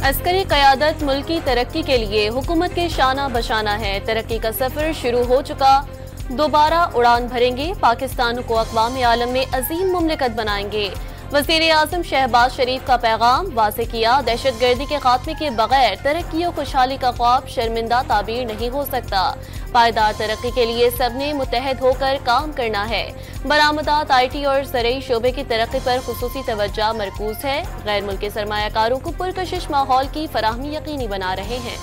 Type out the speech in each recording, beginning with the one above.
عسکری قیادت ملک کی ترقی کے لیے حکومت کے شانہ بشانہ ہے۔ ترقی کا سفر شروع ہو چکا، دوبارہ اڑان بھریں گے، پاکستان کو اقوام عالم میں عظیم مملکت بنائیں گے۔ وزیر اعظم شہباز شریف کا پیغام واضح کیا، دہشت گردی کے خاتمے کے بغیر ترقی و خوشحالی کا خواب شرمندہ تعبیر نہیں ہو سکتا۔ پائیدار ترقی کے لیے سب نے متحد ہو کر کام کرنا ہے۔ برآمدات، آئی ٹی اور زرعی شعبے کی ترقی پر خصوصی توجہ مرکوز ہے۔ غیر ملکی سرمایہ کاروں کو پرکشش ماحول کی فراہمی یقینی بنا رہے ہیں۔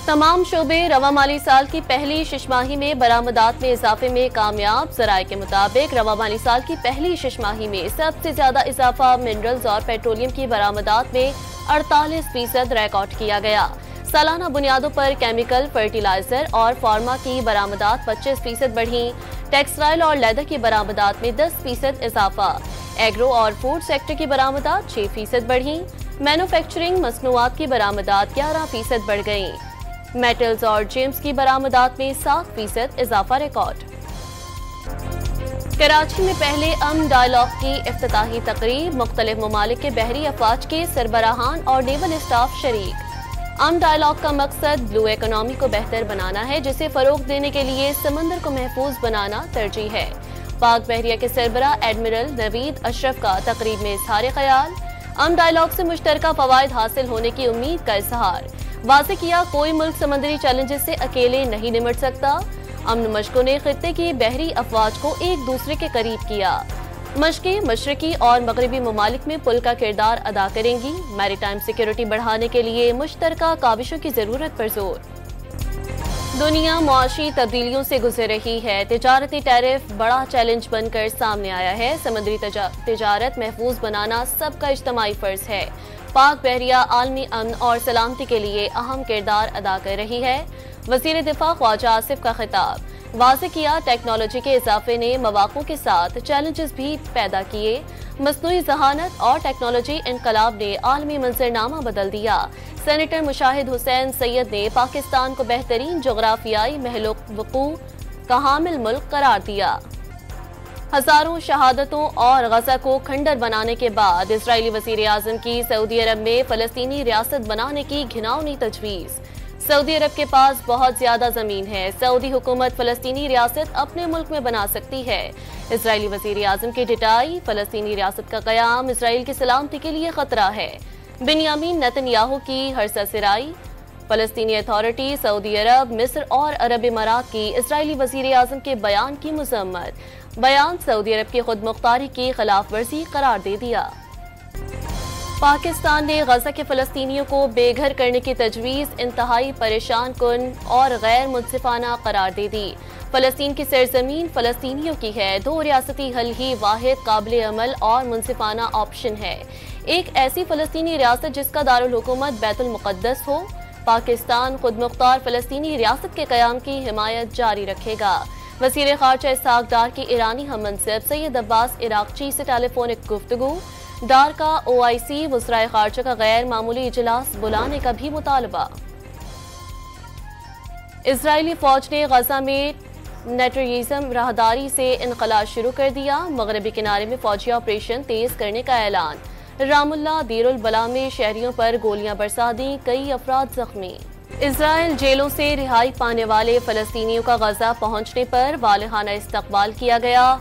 تمام شعبے رواں مالی سال کی پہلی شش ماہی میں برآمدات میں اضافے میں کامیاب۔ ذرائع کے مطابق رواں مالی سال کی پہلی شش ماہی میں سب سے زیادہ اضافہ منرلز اور پیٹرولیم کی برآمدات میں 48% ریکارڈ کیا گیا۔ سالانہ بنیادوں پر کیمیکل، فرٹیلائزر اور فارما کی برآمدات 25% بڑھیں۔ ٹیکسٹائل اور لیدر کی برآمدات میں 10% اضافہ۔ ایگرو اور فوڈ سیکٹر کی برآمدات 6% بڑھیں۔ مینوفیکچرنگ مصنوعات کی برآمدات 11% بڑھ گئیں۔ میٹلز اور جیمز کی برآمدات میں 7% اضافہ ریکارڈ۔ کراچی میں پہلے امن ڈائیلاگ کی افتتاحی تقریب، مختلف ممالک کے بحری افواج کے سربراہان اور نیول اسٹاف شریک۔ امن ڈائیلاگ کا مقصد بلو اکنامی کو بہتر بنانا ہے، جسے فروغ دینے کے لیے سمندر کو محفوظ بنانا ترجیح ہے۔ پاک بحریہ کے سربراہ ایڈمرل نوید اشرف کا تقریب میں اظہار خیال، امن ڈائیلاگ سے مشترکہ فوائد حاصل ہونے کی امید کا اظہار۔ واضح کیا، کوئی ملک سمندری چیلنجز سے اکیلے نہیں نمٹ سکتا۔ امن مشقوں نے خطے کی بحری افواج کو ایک دوسرے کے قریب کیا۔ مشقیں مشرقی اور مغربی ممالک میں پل کا کردار ادا کریں گی۔ میری ٹائم سیکیورٹی بڑھانے کے لیے مشترکہ کاوشوں کی ضرورت پر زور۔ دنیا معاشی تبدیلیوں سے گزر رہی ہے۔ تجارتی ٹیرف بڑا چیلنج بن کر سامنے آیا ہے۔ سمندری تجارت محفوظ بنانا سب کا اجتماعی فرض ہے۔ پاک بحریہ عالمی امن اور سلامتی کے لیے اہم کردار ادا کر رہی ہے۔ وزیر دفاع خواجہ آصف کا خطاب، واضح کیا، ٹیکنالوجی کے اضافے نے مواقع کے ساتھ چیلنجز بھی پیدا کیے۔ مصنوعی ذہانت اور ٹیکنالوجی انقلاب نے عالمی منظرنامہ بدل دیا۔ سینیٹر مشاہد حسین سید نے پاکستان کو بہترین جغرافیائی محل وقوع کا حامل ملک قرار دیا۔ ہزاروں شہادتوں اور غزہ کو کھنڈر بنانے کے بعد اسرائیلی وزیر اعظم کی سعودی عرب میں فلسطینی ریاست بنانے کی گھناؤنی تجویز۔ سعودی عرب کے پاس بہت زیادہ زمین ہے، سعودی حکومت فلسطینی ریاست اپنے ملک میں بنا سکتی ہے۔ اسرائیلی وزیر اعظم کی ڈٹائی، فلسطینی ریاست کا قیام اسرائیل کی سلامتی کے لیے خطرہ ہے۔ بنیامین نیتن یاہو کی ہرسہ سرائی، فلسطینی اتھارٹی، سعودی عرب، مصر اور عرب امارات کی اسرائیلی وزیر اعظم کے بیان کی مذمت۔ بیان سعودی عرب کی خود مختاری کی خلاف ورزی قرار دے دیا۔ پاکستان نے غزہ کے فلسطینیوں کو بے گھر کرنے کی تجویز انتہائی پریشان کن اور غیر منصفانہ قرار دے دی۔ فلسطین کی سرزمین فلسطینیوں کی ہے، دو ریاستی حل ہی واحد قابل عمل اور منصفانہ آپشن ہے۔ ایک ایسی فلسطینی ریاست جس کا دارالحکومت بیت المقدس ہو۔ پاکستان خود مختار فلسطینی ریاست کے قیام کی حمایت جاری رکھے گا۔ وزیر خارجہ اسحاق ڈار کی ایرانی ہم منصب سید عباس عراقچی سے ٹیلی فونک گفتگو۔ ڈار کا OIC وزرائے خارجہ کا غیر معمولی اجلاس بلانے کا بھی مطالبہ۔ اسرائیلی فوج نے غزہ میں نیٹریزم راہداری سے انخلا شروع کر دیا۔ مغربی کنارے میں فوجی آپریشن تیز کرنے کا اعلان۔ رام اللہ دیر البلا میں شہریوں پر گولیاں برسا دیں، کئی افراد زخمی۔ اسرائیل جیلوں سے رہائی پانے والے فلسطینیوں کا غزہ پہنچنے پر والہانہ استقبال کیا گیا۔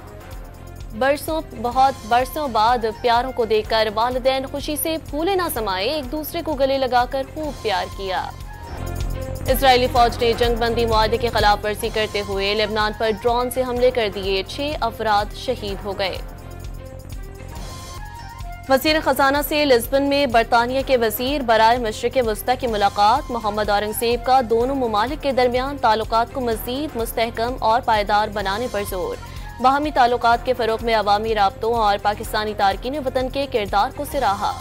بہت برسوں بعد پیاروں کو دیکھ کر والدین خوشی سے پھولے نہ سمائے، ایک دوسرے کو گلے لگا کر خوب پیار کیا۔ اسرائیلی فوج نے جنگ بندی معاہدے کی خلاف ورزی کرتے ہوئے لبنان پر ڈرون سے حملے کر دیے، 6 افراد شہید ہو گئے۔ وزیر خزانہ سے لزبن میں برطانیہ کے وزیر برائے مشرق وسطی کی ملاقات۔ محمد اورنگزیب کا دونوں ممالک کے درمیان تعلقات کو مزید مستحکم اور پائیدار بنانے پر زور۔ باہمی تعلقات کے فروغ میں عوامی رابطوں اور پاکستانی تارکین وطن کے کردار کو سراہا۔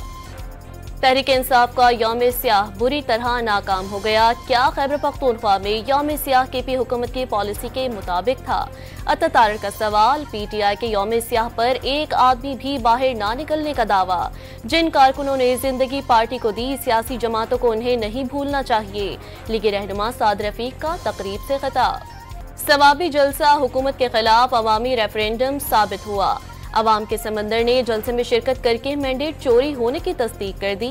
تحریک انصاف کا یوم سیاہ بری طرح ناکام ہو گیا۔ کیا خیبر پختونخوا میں یوم سیاہ KP حکومت کی پالیسی کے مطابق تھا؟ اتاتارر کا سوال۔ PTI کے یوم سیاہ پر ایک آدمی بھی باہر نہ نکلنے کا دعویٰ۔ جن کارکنوں نے زندگی پارٹی کو دی، سیاسی جماعتوں کو انہیں نہیں بھولنا چاہیے۔ لیگ رہنما سعد رفیق کا تقریب سے خطاب۔ ثوابی جلسہ حکومت کے خلاف عوامی ریفرینڈم ثابت ہوا۔ عوام کے سمندر نے جلسے میں شرکت کر کے مینڈیٹ چوری ہونے کی تصدیق کر دی۔